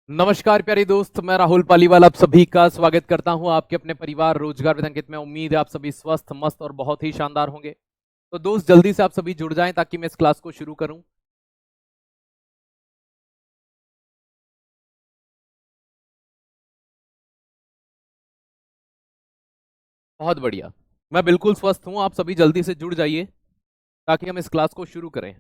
नमस्कार प्यारे दोस्त, मैं राहुल पालीवाल आप सभी का स्वागत करता हूं आपके अपने परिवार रोजगार विद अंकित में। उम्मीद है आप सभी स्वस्थ मस्त और बहुत ही शानदार होंगे। तो दोस्त जल्दी से आप सभी जुड़ जाएं ताकि मैं इस क्लास को शुरू करूं। बहुत बढ़िया, मैं बिल्कुल स्वस्थ हूं। आप सभी जल्दी से जुड़ जाइए ताकि हम इस क्लास को शुरू करें।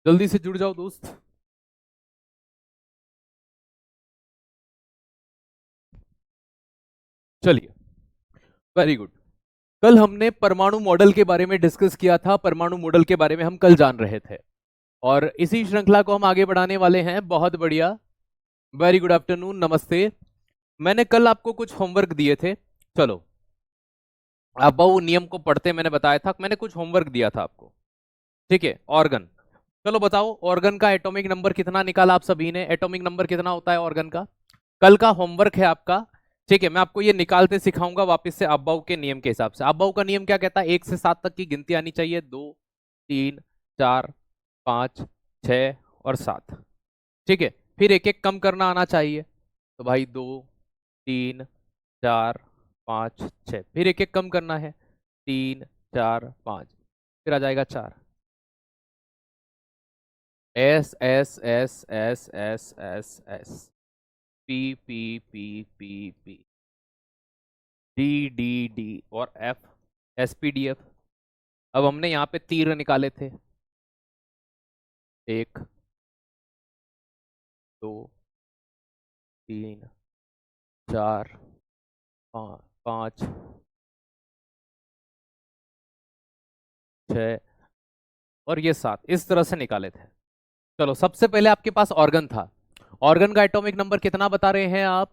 जल्दी से जुड़ जाओ दोस्त। चलिए, वेरी गुड। कल हमने परमाणु मॉडल के बारे में डिस्कस किया था। परमाणु मॉडल के बारे में हम कल जान रहे थे और इसी श्रृंखला को हम आगे बढ़ाने वाले हैं। बहुत बढ़िया, वेरी गुड आफ्टरनून, नमस्ते। मैंने कल आपको कुछ होमवर्क दिए थे। चलो, आप वो नियम को पढ़ते मैंने बताया था। मैंने कुछ होमवर्क दिया था आपको, ठीक है। ऑर्गन, चलो बताओ ऑर्गन का एटॉमिक नंबर कितना निकाला आप सभी ने? एटॉमिक नंबर कितना होता है ऑर्गन का? कल का होमवर्क है आपका, ठीक है। मैं आपको ये निकालते सिखाऊंगा वापस से अब्बाउ के नियम के हिसाब से। अब्बाउ का नियम क्या कहता है? 1 से 7 तक की गिनती आनी चाहिए। 2, 3, 4, 5, 6 और 7, ठीक है। फिर एक एक कम करना आना चाहिए। तो भाई 2, 3, 4, 5, 6, फिर एक एक कम करना है। 3, 4, 5, फिर आ जाएगा 4। S S S S S S S, P P P P P, D D D और F, S P D F. अब हमने यहाँ पे तीर निकाले थे। 1, 2, 3, 4, 5, 6 और ये 7, इस तरह से निकाले थे। चलो, सबसे पहले आपके पास ऑर्गन था। ऑर्गन का एटॉमिक नंबर कितना बता रहे हैं आप?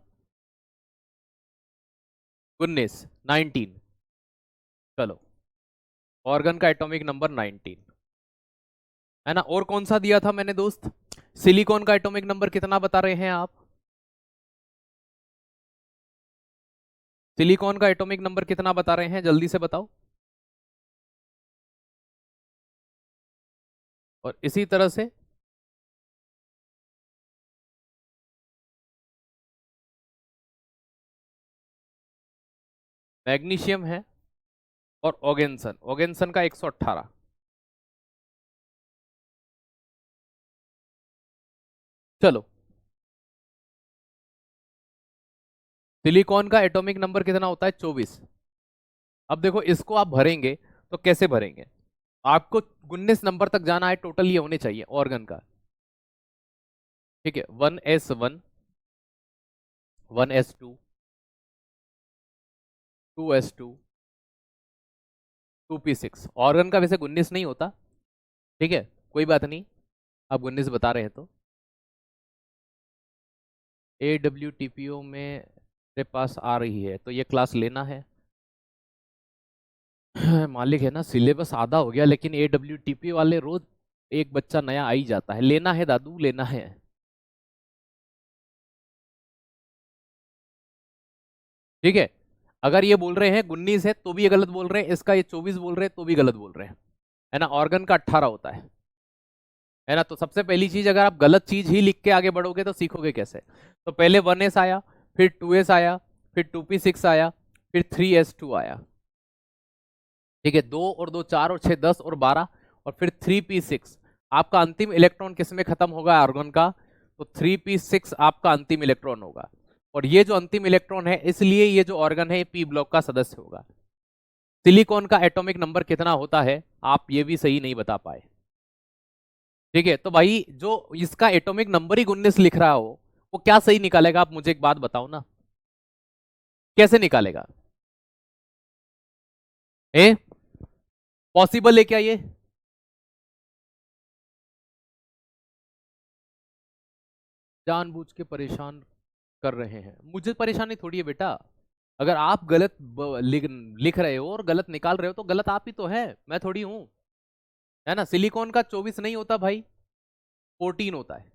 19, 19। चलो, ऑर्गन का एटॉमिक नंबर 19 है ना। और कौन सा दिया था मैंने दोस्त? सिलिकॉन का एटॉमिक नंबर कितना बता रहे हैं आप? सिलिकॉन का एटॉमिक नंबर कितना बता रहे हैं? जल्दी से बताओ। और इसी तरह से मैग्नीशियम है और ओगेन्सन, ओगेन्सन का 118। चलो, सिलिकॉन का एटॉमिक नंबर कितना होता है? 24। अब देखो, इसको आप भरेंगे तो कैसे भरेंगे? आपको 19 नंबर तक जाना है। टोटल ये होने चाहिए ऑर्गन का, ठीक है। 1s1, 1s2, 2s2, 2p6। Organ का वैसे 19 नहीं होता, ठीक है, कोई बात नहीं। आप 19 बता रहे हैं तो AWTPO में मेरे पास आ रही है तो ये क्लास लेना है। मालिक है ना, सिलेबस आधा हो गया लेकिन AWTPO वाले रोज एक बच्चा नया आ ही जाता है। लेना है दादू, लेना है, ठीक है। अगर ये बोल रहे हैं 19 है तो भी ये गलत बोल रहे हैं, इसका ये 24 बोल रहे हैं तो भी गलत बोल रहे हैं, है ना। ऑर्गन का 18 होता है ना। तो सबसे पहली चीज, अगर आप गलत चीज ही लिख के आगे बढ़ोगे तो सीखोगे कैसे? तो पहले 1s आया, फिर 2s आया, फिर 2p6 आया, फिर 3s2 आया, ठीक है। 2 और 2 4 और 6 10 और 12, और फिर 3p6। आपका अंतिम इलेक्ट्रॉन किस में खत्म होगा आर्गन का? तो 3p6 आपका अंतिम इलेक्ट्रॉन होगा। और ये जो अंतिम इलेक्ट्रॉन है, इसलिए ये जो ऑर्गन है पी ब्लॉक का सदस्य होगा। सिलिकॉन का एटॉमिक नंबर कितना होता है? आप ये भी सही नहीं बता पाए, ठीक है। तो भाई जो इसका एटॉमिक नंबर ही 19 लिख रहा हो, वो क्या सही निकालेगा? आप मुझे एक बात बताओ ना, कैसे निकालेगा? ए, पॉसिबल है क्या ये? जानबूझ के परेशान कर रहे हैं। मुझे परेशानी थोड़ी है बेटा, अगर आप गलत लिख रहे हो और गलत निकाल रहे हो तो गलत आप ही तो है, मैं थोड़ी हूं, है ना। सिलिकॉन का 24 नहीं होता भाई, 14 होता है।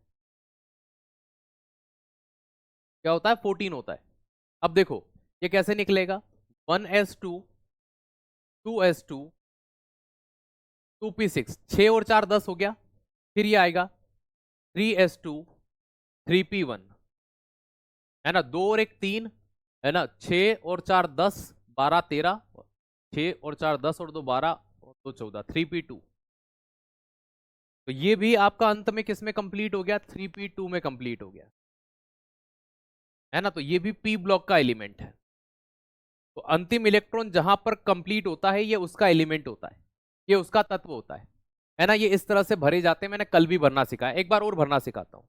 क्या होता है? 14 होता है। अब देखो ये कैसे निकलेगा, 1s2, 2s2, 2p6, 6 और 4 10 हो गया। फिर ये आएगा 3s2, 3p1, है ना। 2 और 1 3, है ना। 6 और 4 10, 12 13, 6 और 4 10 और 2 12 और 2 14, 3p2। तो ये भी आपका अंत में किस में कंप्लीट हो गया? 3p2 में कंप्लीट हो गया, है ना। तो ये भी p ब्लॉक का एलिमेंट है। तो अंतिम इलेक्ट्रॉन जहां पर कंप्लीट होता है ये उसका एलिमेंट होता है, ये उसका तत्व होता है ना। ये इस तरह से भरे जाते हैं, मैंने कल भी भरना सिखाया, एक बार और भरना सिखाता हूं।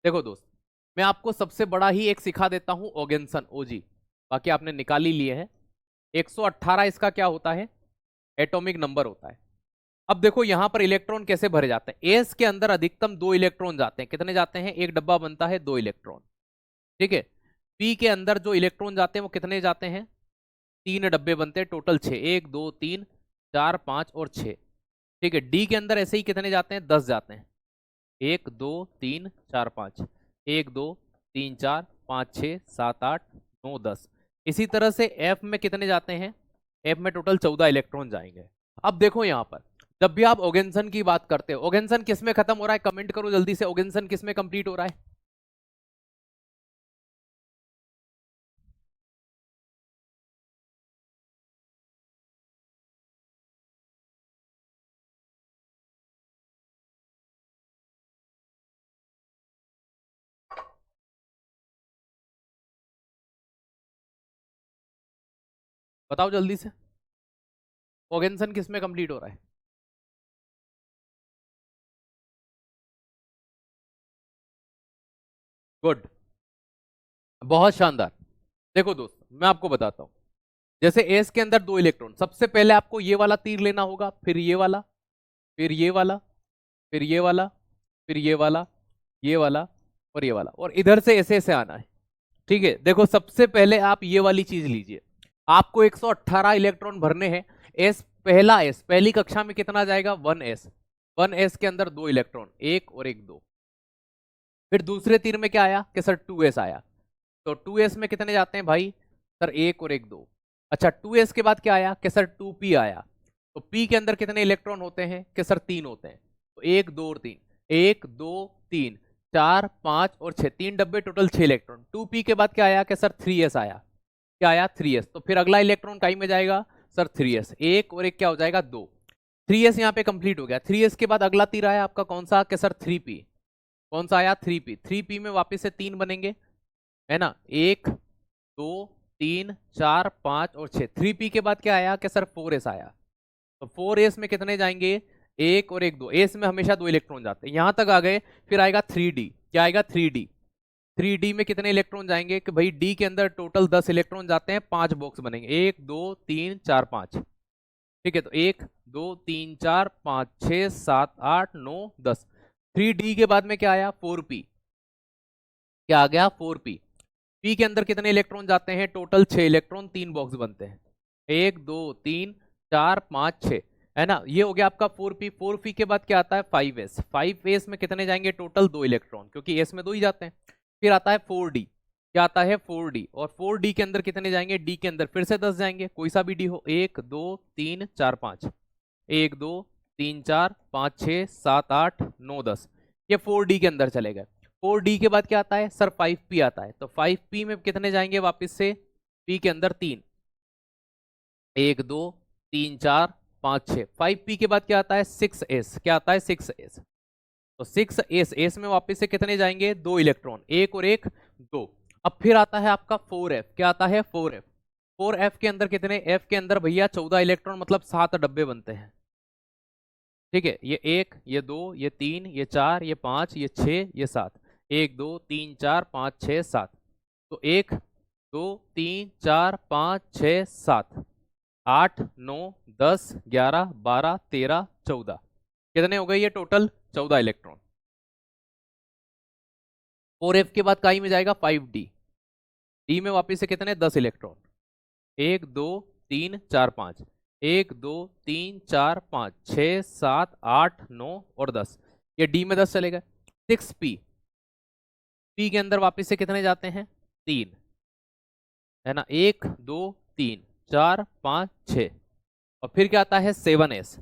देखो दोस्त, मैं आपको सबसे बड़ा ही एक सिखा देता हूं, ओगेंसन, ओजी, बाकी आपने निकाल ही लिए हैं। 118 इसका क्या होता है? एटॉमिक नंबर होता है। अब देखो यहां पर इलेक्ट्रॉन कैसे भरे जाते हैं। एस के अंदर अधिकतम 2 इलेक्ट्रॉन जाते हैं, कितने जाते हैं? एक डब्बा बनता है 2 इलेक्ट्रॉन, ठीक है। पी के अंदर जो इलेक्ट्रॉन जाते हैं वो कितने जाते हैं? 3 डब्बे बनते हैं, टोटल 6, 1 2 3 4 5 और 6, ठीक है। डी के अंदर ऐसे ही कितने जाते हैं? 10 जाते हैं, 1 2 3 4 5, 1 2 3 4 5 6 7 8 9 10। इसी तरह से एफ में कितने जाते हैं? एफ में टोटल 14 इलेक्ट्रॉन जाएंगे। अब देखो यहां पर जब भी आप ओगेंसन की बात करते हो, ओगेंसन किस में खत्म हो रहा है? कमेंट करो जल्दी से, ओगेंसन किस में कंप्लीट हो रहा है? बताओ जल्दी से, ओगेंसन किस में कंप्लीट हो रहा है? गुड, बहुत शानदार। देखो दोस्त मैं आपको बताता हूं, जैसे एस के अंदर 2 इलेक्ट्रॉन, सबसे पहले आपको ये वाला तीर लेना होगा, फिर ये वाला, फिर ये वाला, फिर ये वाला, फिर ये वाला, ये वाला और ये वाला, और इधर से ऐसे ऐसे आना है, ठीक है। देखो सबसे पहले आप ये वाली चीज लीजिए, आपको 118 इलेक्ट्रॉन भरने हैं। एस, पहला एस, पहली कक्षा में कितना जाएगा? 1s, 1s के अंदर 2 इलेक्ट्रॉन, एक और एक दो। फिर दूसरे तीर में क्या आया कि सर 2s आया, तो 2s में कितने जाते हैं भाई? सर एक और एक दो। अच्छा 2s के बाद क्या आया कि सर 2p आया, तो p के अंदर कितने इलेक्ट्रॉन होते हैं? कि सर 3 होते हैं, तो 1 2 और 3, 1 2 3 4 5 और 6, 3 डब्बे, टोटल 6 इलेक्ट्रॉन। 2p के बाद क्या आया कि सर 3s आया, क्या आया? 3s। तो फिर अगला इलेक्ट्रॉन कहीं में जाएगा? सर 3s, एक और एक क्या हो जाएगा? 2। 3s यहाँ पे कंप्लीट हो गया। 3s के बाद अगला तीर आया आपका कौन सा? कि सर 3p। कौन सा आया? 3p। 3p में वापस से 3 बनेंगे, है ना। 1 2 3 4 5 और 6। 3p के बाद क्या आया कि सर 4s आया, तो 4s में कितने जाएंगे? एक और एक दो। एस में हमेशा 2 इलेक्ट्रॉन जाते हैं, यहां तक आ गए। फिर आएगा 3d, क्या आएगा? 3d। 3d में कितने इलेक्ट्रॉन जाएंगे? कि भाई d के अंदर टोटल 10 इलेक्ट्रॉन जाते हैं, 5 बॉक्स बनेंगे, 1 2 3 4 5, ठीक है। तो 1 2 3 4 5 6 7 8 9 10। 3d के बाद में क्या आया? 4p, क्या आ गया? 4p। p के अंदर कितने इलेक्ट्रॉन जाते हैं? टोटल 6 इलेक्ट्रॉन, 3 बॉक्स बनते हैं, 1 2 3 4 5 6, है ना। ये हो गया आपका 4p। 4p के बाद क्या आता है? 5s। 5s में कितने जाएंगे? टोटल 2 इलेक्ट्रॉन, क्योंकि s में 2 ही जाते हैं। फिर आता है 4d, क्या आता है? 4d। और 4d के अंदर कितने जाएंगे? d के अंदर फिर से 10 जाएंगे, कोई सा भी d हो, 1 2 3 4 5, 1 2 3 4 5 6 7 8 9 10। ये 4d के अंदर चले गए। 4d के बाद क्या आता है? सर 5p आता है, तो 5p में कितने जाएंगे वापस से? p के अंदर 3, 1 2 3 4 5 6। 5p के बाद क्या आता है? 6s, क्या आता है? 6s। तो 6s, s में वापस से कितने जाएंगे? 2 इलेक्ट्रॉन, एक और एक दो। अब फिर आता है आपका 4f, क्या आता है? 4f। 4f के अंदर कितने? f के अंदर भैया 14 इलेक्ट्रॉन, मतलब 7 डब्बे बनते हैं, ठीक है। ये 1 ये 2 ये 3 ये 4 ये 5 ये 6 ये 7, 1 2 3 4 5 6 7। तो 1 2 3 4 5 6 7 8 9 10 11 12 13 14, कितने हो गए ये टोटल? 14 इलेक्ट्रॉन। 4f के बाद काई में जाएगा? 5d। डी में वापिस से कितने? 10 इलेक्ट्रॉन। 1 2 3 4 5, 1 2 3 4 5 6 7 8 9 और 10, ये डी में 10 चले गए। 6p, पी के अंदर वापस से कितने जाते हैं? 3, है ना, 1 2 3 4 5 6, और फिर क्या आता है? 7s,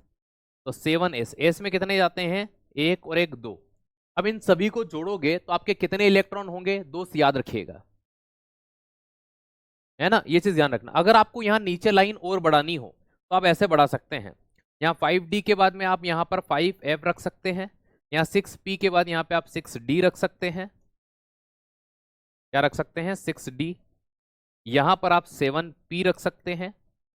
तो 7s, एस में कितने जाते हैं? 1 और 1 2। अब इन सभी को जोड़ोगे तो आपके कितने इलेक्ट्रॉन होंगे? दोस्त याद रखिएगा, है ना, ये चीज ध्यान रखना। अगर आपको यहाँ नीचे लाइन और बढ़ानी हो तो आप ऐसे बढ़ा सकते हैं, यहाँ 5d के बाद में आप यहाँ पर 5f रख सकते हैं, यहाँ 6p के बाद यहाँ पे आप 6d रख सकते हैं। क्या रख सकते हैं? 6d। यहाँ पर आप 7p रख सकते हैं,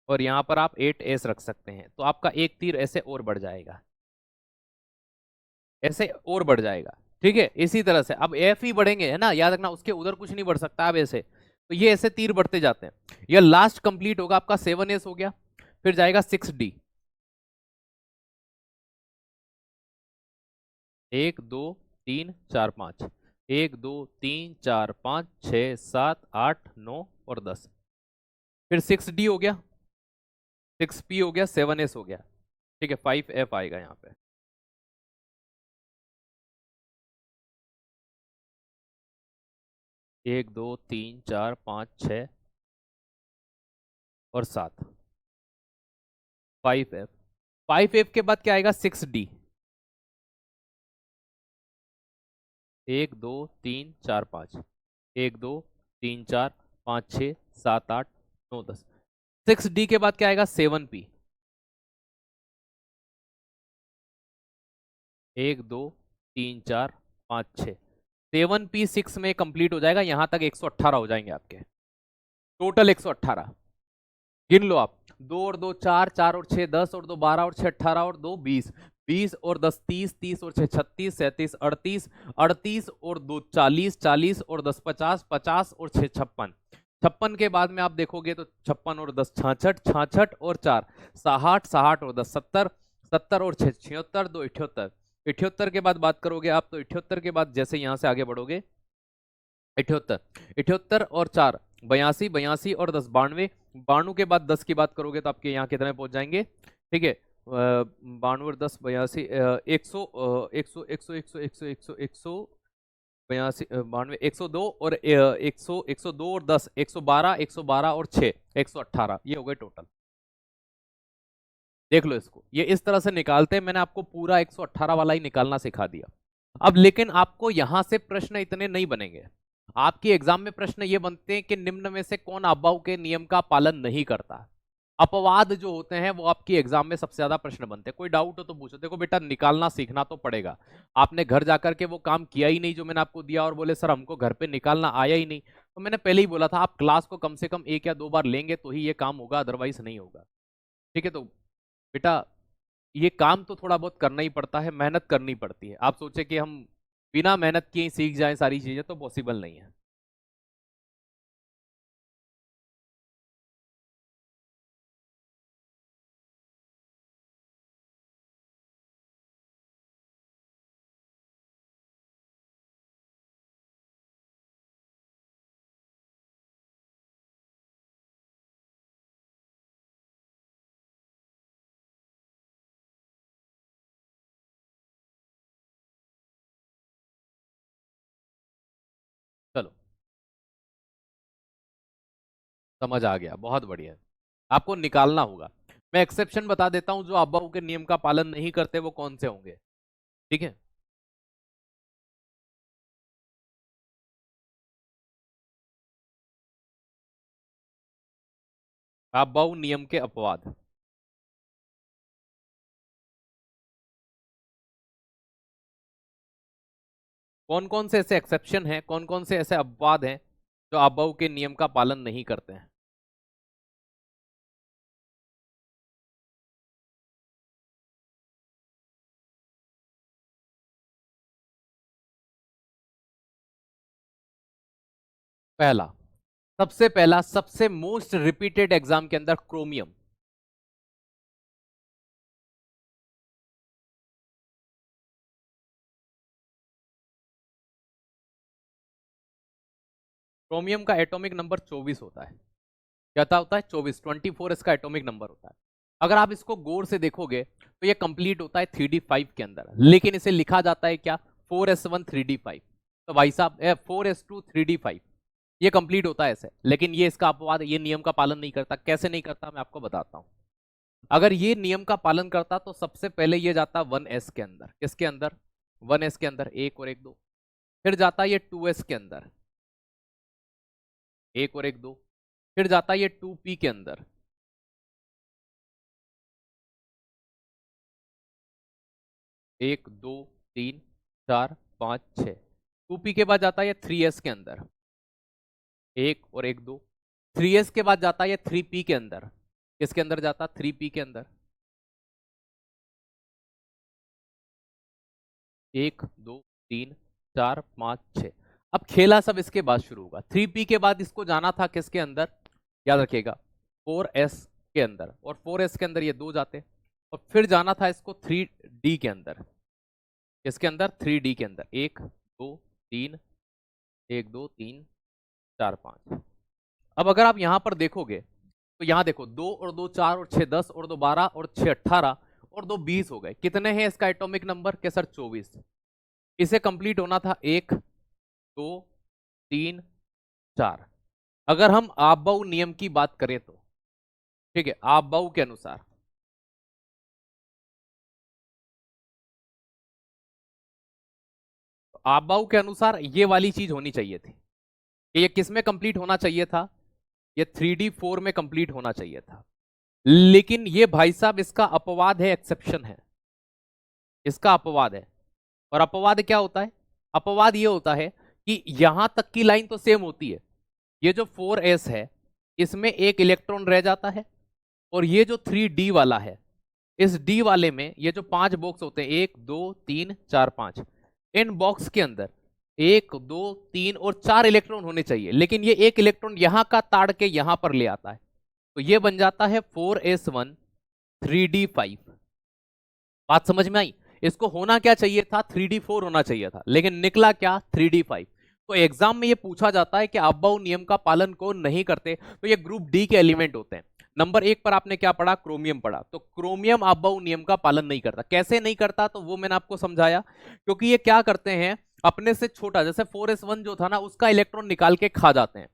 और यहाँ पर आप 8s रख सकते हैं। तो आपका एक तीर ऐसे और बढ़ जाएगा, ऐसे और बढ़ जाएगा। ठीक है, इसी तरह से अब एफ ही बढ़ेंगे, है ना, याद रखना, उसके उधर कुछ नहीं बढ़ सकता। अब ऐसे तो ये ऐसे तीर बढ़ते जाते हैं। यह लास्ट कंप्लीट होगा आपका 7s हो गया, फिर जाएगा 6d, 1 2 3 4 5, 1 2 3 4 5 6 7 8 9 और 10, फिर 6d हो गया, 6p हो गया, 7s हो गया। ठीक है, 5f आएगा यहाँ पे। 1 2 3 4 5 6 और 7, 5f। 5f के बाद क्या आएगा? 6d, 1 2 3 4 5, 1 2 3 4 5 6 7 8 9 10। 6d के बाद क्या आएगा? 7p, 1 2 3 4 5 6, 7p 6 में कंप्लीट हो जाएगा। यहां तक 118 हो जाएंगे आपके, टोटल 118। गिन लो आप, 2 और 2 4, 4 और 6 10, और 2 12, और 6 18, और 2 20, 20 और 10 30, 30 और 6 36, 37 38, 38 और 2 40, 40 और 10 50, 50 और 6 56, 56 के बाद में आप देखोगे तो 56 और 10 66, 66 और 4 60, 60 और 10 70, 70 और 6 76, 2 78, 78 के बाद बात करोगे आप तो 78 के बाद जैसे यहां से आगे बढ़ोगे, 78, 78 और 4 82, 82 और 10 92, 92 के बाद 10 की बात करोगे तो आपके यहाँ कितने पहुंच जाएंगे? ठीक है, 92 और 10 82, 100, 100, 100, 100, 100, 100, 100, 82, 92, 102 और 100, 102 और 10 112, 112 और 6 118, ये हो गए टोटल। देख लो इसको, ये इस तरह से निकालते हैं। मैंने आपको पूरा 118 वाला ही निकालना सिखा दिया। अब लेकिन आपको यहां से प्रश्न इतने नहीं बनेंगे, आपकी एग्जाम में प्रश्न ये बनते हैं कि निम्न में से कौन अब्बाउ के नियम का पालन नहीं करता। अपवाद जो होते हैं वो आपकी एग्जाम में सबसे ज्यादा प्रश्न बनते हैं। कोई डाउट हो तो पूछो। देखो बेटा, निकालना सीखना तो पड़ेगा। आपने घर जाकर के वो काम किया ही नहीं जो मैंने आपको दिया, और बोले सर हमको घर पे निकालना आया ही नहीं। तो मैंने पहले ही बोला था, आप क्लास को कम से कम 1 या 2 बार लेंगे तो ही ये काम होगा, अदरवाइज नहीं होगा। ठीक है, तो बेटा ये काम तो थोड़ा बहुत करना ही पड़ता है, मेहनत करनी पड़ती है। आप सोचे कि हम बिना मेहनत किए ही सीख जाएं सारी चीजें, तो पॉसिबल नहीं है। चलो, समझ आ गया, बहुत बढ़िया। आपको निकालना होगा। मैं एक्सेप्शन बता देता हूं, जो अब्बाऊ के नियम का पालन नहीं करते वो कौन से होंगे। ठीक है, अब्बाऊ नियम के अपवाद। कौन कौन से ऐसे एक्सेप्शन हैं, कौन कौन से ऐसे अपवाद हैं जो अब्बाऊ के नियम का पालन नहीं करते हैं? पहला, सबसे पहला, सबसे मोस्ट रिपीटेड एग्जाम के अंदर क्रोमियम। क्रोमियम का एटॉमिक नंबर 24 होता है। क्या होता है 24, 24 इसका एटॉमिक नंबर होता है। अगर आप इसको गौर से देखोगे तो ये कंप्लीट होता है 3d5 के अंदर, लेकिन इसे लिखा जाता है क्या 4s1 3d5। तो भाई साहब 4s2 3d5 ये कंप्लीट होता है ऐसे, लेकिन ये इसका अपवाद, ये नियम का पालन नहीं करता। कैसे नहीं करता मैं आपको बताता हूं। अगर ये नियम का पालन करता तो सबसे पहले ये जाता 1s के अंदर। किसके अंदर? 1s के अंदर, एक और एक दो। फिर जाता ये 2s के अंदर, एक और एक दो। फिर जाता ये 2p के अंदर, एक दो तीन चार पाँच छः। 2p के बाद जाता है 3s के अंदर, एक और एक दो। 3s के बाद जाता है 3p के अंदर। किसके अंदर जाता? 3p के अंदर, एक दो तीन चार पाँच छः। अब खेला सब इसके बाद शुरू होगा। 3p के बाद इसको जाना था किसके अंदर? याद रखिएगा 4s के अंदर, और 4s के अंदर ये दो जाते, और फिर जाना था इसको 3d के अंदर। किसके अंदर? 3d के अंदर, एक दो तीन, एक दो तीन चार पाँच। अब अगर आप यहां पर देखोगे तो यहां देखो, दो और दो चार और छह 10 और दो 12 और छह 18 और दो 20 हो गए। कितने हैं इसका एटॉमिक नंबर? के सर 24। इसे कंप्लीट होना था एक दो तीन चार। अगर हम आपबाउ नियम की बात करें तो ठीक है, आपबाउ के अनुसार आपबाउ के अनुसार ये वाली चीज होनी चाहिए थी कि ये किस में कंप्लीट होना चाहिए था? ये 3d4 में कंप्लीट होना चाहिए था। लेकिन ये भाई साहब इसका अपवाद है, एक्सेप्शन है, इसका अपवाद है। और अपवाद क्या होता है? अपवाद ये होता है कि यहां तक की लाइन तो सेम होती है, ये जो 4s है इसमें एक इलेक्ट्रॉन रह जाता है, और ये जो 3d वाला है, इस d वाले में ये जो 5 बॉक्स होते हैं, 1 2 3 4 5, इन बॉक्स के अंदर 1 2 3 और 4 इलेक्ट्रॉन होने चाहिए, लेकिन ये एक इलेक्ट्रॉन यहां का ताड़ के यहां पर ले आता है, तो ये बन जाता है 4s1 3d5। बात समझ में आई? इसको होना क्या चाहिए था? 3d4 होना चाहिए था, लेकिन निकला क्या? 3d5। तो एग्जाम में ये पूछा जाता है कि आपबाउ नियम का पालन कौन नहीं करते, तो ये ग्रुप डी के एलिमेंट होते हैं। नंबर एक पर आपने क्या पढ़ा? क्रोमियम पढ़ा। तो क्रोमियम आपबाउ नियम का पालन नहीं करता। कैसे नहीं करता? तो वो मैंने आपको समझाया। क्योंकि ये क्या करते हैं, अपने से छोटा, जैसे 4s1 जो था ना, उसका इलेक्ट्रॉन निकाल के खा जाते हैं।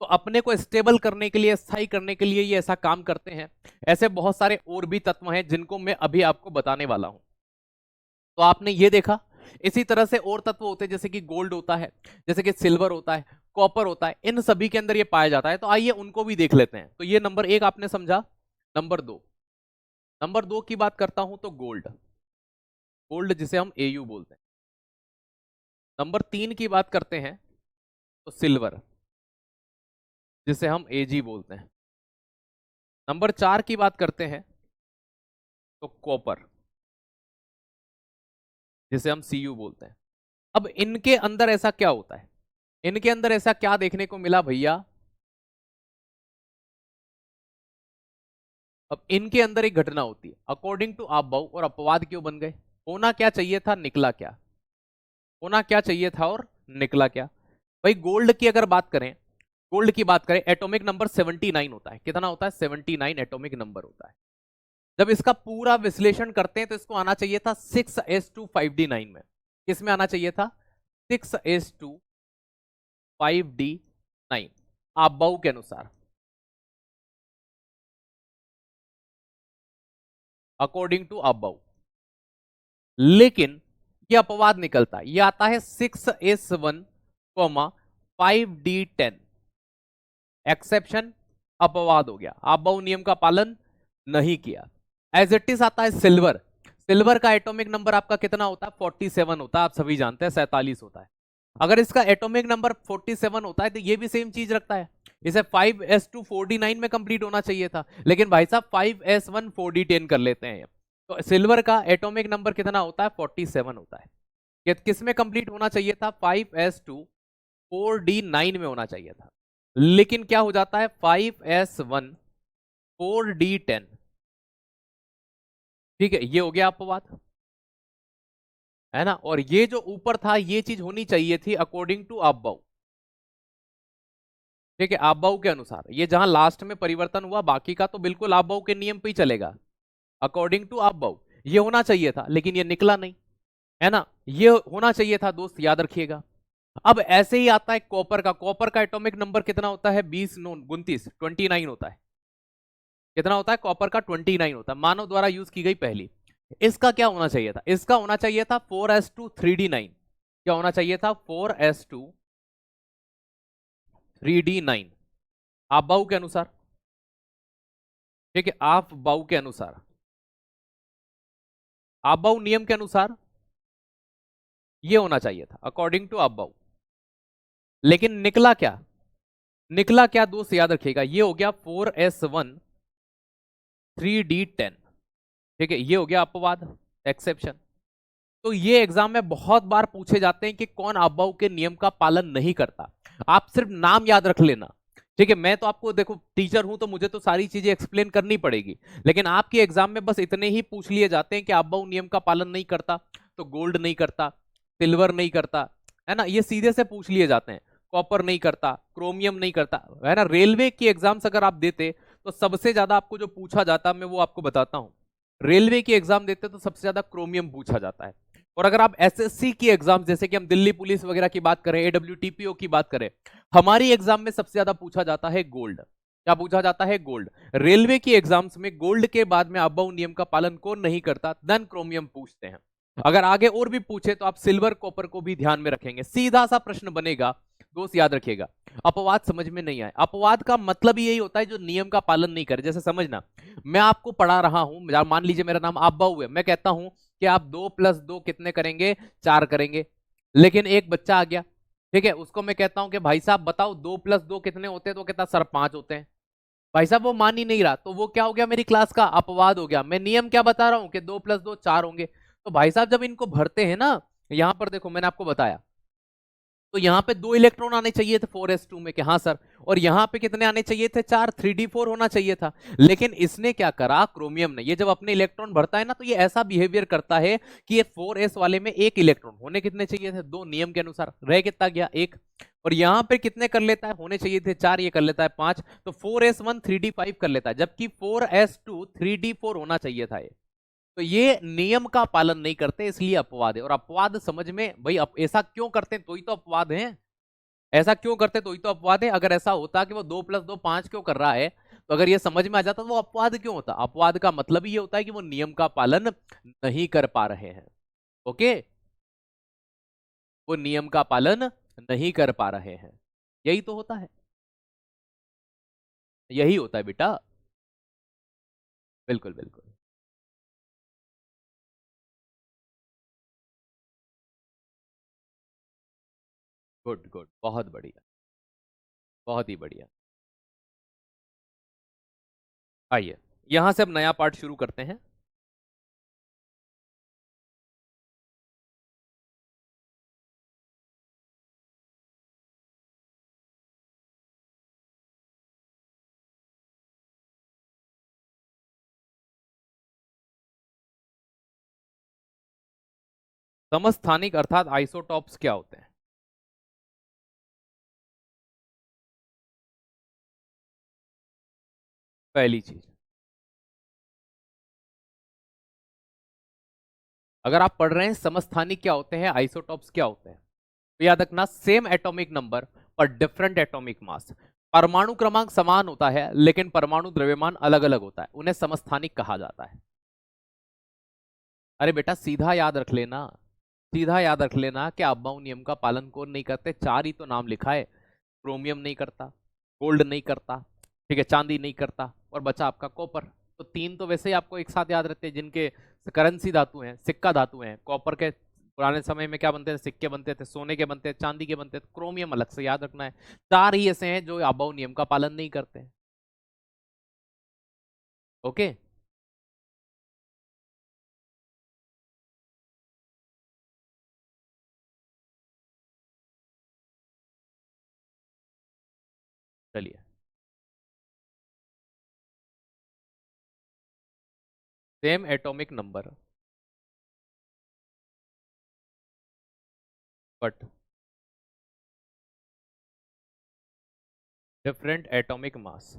तो अपने को स्टेबल करने के लिए, स्थायी करने के लिए ये ऐसा काम करते हैं। ऐसे बहुत सारे और भी तत्व हैं जिनको मैं अभी आपको बताने वाला हूं। तो आपने ये देखा, इसी तरह से और तत्व होते हैं, जैसे कि गोल्ड होता है, जैसे कि सिल्वर होता है, कॉपर होता है, इन सभी के अंदर ये पाया जाता है। तो आइए उनको भी देख लेते हैं। तो ये नंबर एक आपने समझा। नंबर दो की बात करता हूं तो गोल्ड, गोल्ड जिसे हम एयू बोलते हैं। नंबर तीन की बात करते हैं तो सिल्वर, जिसे हम एजी बोलते हैं। नंबर चार की बात करते हैं तो कॉपर, जिसे हम सीयू बोलते हैं। अब इनके अंदर ऐसा क्या होता है, इनके अंदर ऐसा क्या देखने को मिला भैया? अब इनके अंदर एक घटना होती है, अकॉर्डिंग टू आपबाउ, और अपवाद क्यों बन गए? होना क्या चाहिए था, निकला क्या? होना क्या चाहिए था और निकला क्या? भाई गोल्ड की अगर बात करें, गोल्ड की बात करें, एटॉमिक नंबर 79 होता है। कितना होता है? 79 एटॉमिक नंबर होता है। जब इसका पूरा विश्लेषण करते हैं तो इसको आना चाहिए था 6s2 5d9 में। किसमें आना चाहिए था? 6s2 5d9 आपबाउ के अनुसार, अकॉर्डिंग टू आपबाउ। लेकिन यह अपवाद निकलता है, यह आता है 6s1 5d10। एक्सेप्शन, अपवाद हो गया, आपबाउ नियम का पालन नहीं किया। एज इट इज आता है सिल्वर। सिल्वर का एटॉमिक नंबर आपका कितना होता है? 47 होता है, आप सभी जानते हैं 47 होता है। अगर इसका एटॉमिक नंबर 47 होता है तो ये भी सेम चीज रखता है, इसे 5s2 4d9 में कंप्लीट होना चाहिए था, लेकिन भाई साहब 5s1 4d10 कर लेते हैं। तो सिल्वर का एटॉमिक नंबर कितना होता है? 47 होता है। किस में कंप्लीट होना चाहिए था? 5s2 4d9 में होना चाहिए था, लेकिन क्या हो जाता है? 5s1 4d10। ठीक है, ये हो गया अपवाद, है ना। और ये जो ऊपर था, ये चीज होनी चाहिए थी अकॉर्डिंग टू आपबाउ। ठीक है, आपबाऊ के अनुसार, ये जहां लास्ट में परिवर्तन हुआ बाकी का तो बिल्कुल आपबाऊ के नियम पे ही चलेगा, अकॉर्डिंग टू आपबाऊ। ये होना चाहिए था लेकिन ये निकला नहीं, है ना, ये होना चाहिए था दोस्त, याद रखिएगा। अब ऐसे ही आता है कॉपर का। कॉपर का एटॉमिक नंबर कितना होता है? 20 9 29 29 होता है। कितना होता है? कॉपर का 29 होता है, मानव द्वारा यूज की गई पहली। इसका क्या होना चाहिए था? इसका होना चाहिए था 4s2 3d9। क्या होना चाहिए था? 4s2 3d9, आप बाऊ के अनुसार। ठीक है, आप बाऊ के अनुसार, आप बाऊ नियम के अनुसार ये होना चाहिए था, अकॉर्डिंग टू आप बाऊ। लेकिन निकला क्या? निकला क्या दोस्त, याद रखिएगा, ये हो गया 4s1 3d10। ठीक है, ये हो गया अपवाद, एक्सेप्शन। तो ये एग्जाम में बहुत बार पूछे जाते हैं कि कौन आपबाऊ के नियम का पालन नहीं करता। आप सिर्फ नाम याद रख लेना। ठीक है, मैं तो आपको देखो टीचर हूं तो मुझे तो सारी चीजें एक्सप्लेन करनी पड़ेगी, लेकिन आपके एग्जाम में बस इतने ही पूछ लिए जाते हैं कि आपबाऊ नियम का पालन नहीं करता तो गोल्ड नहीं करता, सिल्वर नहीं करता, है ना, ये सीधे से पूछ लिए जाते हैं। कॉपर नहीं करता, क्रोमियम नहीं करता, है ना। रेलवे की एग्जाम्स अगर आप देते तो सबसे ज्यादा आपको जो पूछा जाता मैं वो आपको बताता हूं। रेलवे की एग्जाम देते तो सबसे ज्यादा क्रोमियम पूछा जाता है। और अगर आप एसएससी की एग्जाम, जैसे कि हम दिल्ली पुलिस वगैरह की बात करें, एडब्ल्यूटीपीओ की बात करें, हमारी एग्जाम में सबसे ज्यादा पूछा जाता है गोल्ड। क्या पूछा जाता है? गोल्ड। रेलवे की एग्जाम्स में गोल्ड के बाद में अबाउ नियम का पालन कौन नहीं करता, देन क्रोमियम पूछते हैं। अगर आगे और भी पूछे तो आप सिल्वर कॉपर को भी ध्यान में रखेंगे। सीधा सा प्रश्न बनेगा दोस्त, याद रखिएगा। अपवाद समझ में नहीं आए, अपवाद का मतलब यही होता है जो नियम का पालन नहीं करे। जैसे समझना, मैं आपको पढ़ा रहा हूं, मान लीजिए मेरा नाम आब्बाऊ है, मैं कहता हूं कि आप 2 + 2 कितने करेंगे? 4 करेंगे। लेकिन एक बच्चा आ गया, ठीक है, उसको मैं कहता हूं कि भाई साहब बताओ 2 + 2 कितने होते हैं? तो कहता सर 5 होते हैं। भाई साहब वो मान ही नहीं रहा, तो वो क्या हो गया? मेरी क्लास का अपवाद हो गया। मैं नियम क्या बता रहा हूं कि 2 + 2 4 होंगे। तो भाई साहब जब इनको भरते हैं ना, यहां पर देखो मैंने आपको बताया, तो यहां पे 2 इलेक्ट्रॉन आने चाहिए थे 4s2 में, कि हाँ सर, और यहां पे कितने आने चाहिए थे? 4, 3d4 होना चाहिए था। लेकिन इसने क्या करा, क्रोमियम ने, ये जब अपने इलेक्ट्रॉन भरता है ना तो ये ऐसा बिहेवियर करता है कि ये 4s वाले में एक इलेक्ट्रॉन होने कितने चाहिए थे? 2, नियम के अनुसार रह कितना गया? 1। और यहां पे कितने कर लेता है? होने चाहिए थे 4, ये कर लेता है 5। तो 4s1 3d5 कर लेता है, जबकि 4s2 3d4 होना चाहिए था ये। तो ये नियम का पालन नहीं करते, इसलिए अपवाद है। और अपवाद समझ में भाई, ऐसा क्यों करते हैं तो ही तो अपवाद है। ऐसा क्यों करते तो ही तो अपवाद है। अगर ऐसा होता कि वो 2 + 2 5 क्यों कर रहा है, तो अगर ये समझ में आ जाता तो वो अपवाद क्यों होता? अपवाद का मतलब ये होता है कि वो नियम का पालन नहीं कर पा रहे हैं। ओके, वो नियम का पालन नहीं कर पा रहे हैं, यही तो होता है, यही होता है बेटा। बिल्कुल बिल्कुल। गुड गुड, बहुत बढ़िया, बहुत ही बढ़िया। आइए, यहां से अब नया पार्ट शुरू करते हैं। समस्थानिक अर्थात आइसोटॉप्स क्या होते हैं? पहली चीज, अगर आप पढ़ रहे हैं समस्थानिक क्या होते हैं, आइसोटॉप्स क्या होते हैं, तो याद रखना, सेम एटॉमिक नंबर पर डिफरेंट एटॉमिक मास। परमाणु क्रमांक समान होता है लेकिन परमाणु द्रव्यमान अलग अलग होता है, उन्हें समस्थानिक कहा जाता है। अरे बेटा सीधा याद रख लेना, सीधा याद रख लेना कि अब्बाउ नियम का पालन कौन नहीं करते? 4 ही तो नाम लिखा है। क्रोमियम नहीं करता, गोल्ड नहीं करता, ठीक है, चांदी नहीं करता, और बचा आपका कॉपर। तो 3 तो वैसे ही आपको एक साथ याद रहते हैं, जिनके करेंसी धातु हैं, सिक्का धातु हैं। कॉपर के पुराने समय में क्या बनते थे? सिक्के बनते थे, सोने के बनते थे, चांदी के बनते थे, क्रोमियम अलग से याद रखना है। 4 ही ऐसे हैं जो अबाउ नियम का पालन नहीं करते हैं। ओके, चलिए। Same atomic number but different atomic mass.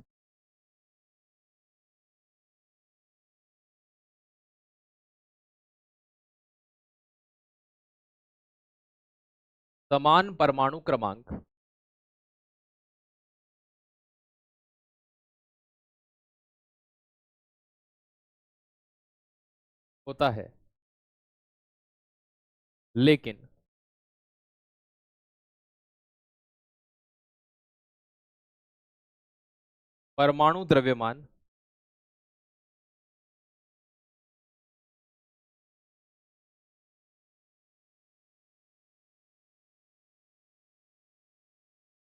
समान परमाणु क्रमांक होता है, लेकिन परमाणु द्रव्यमान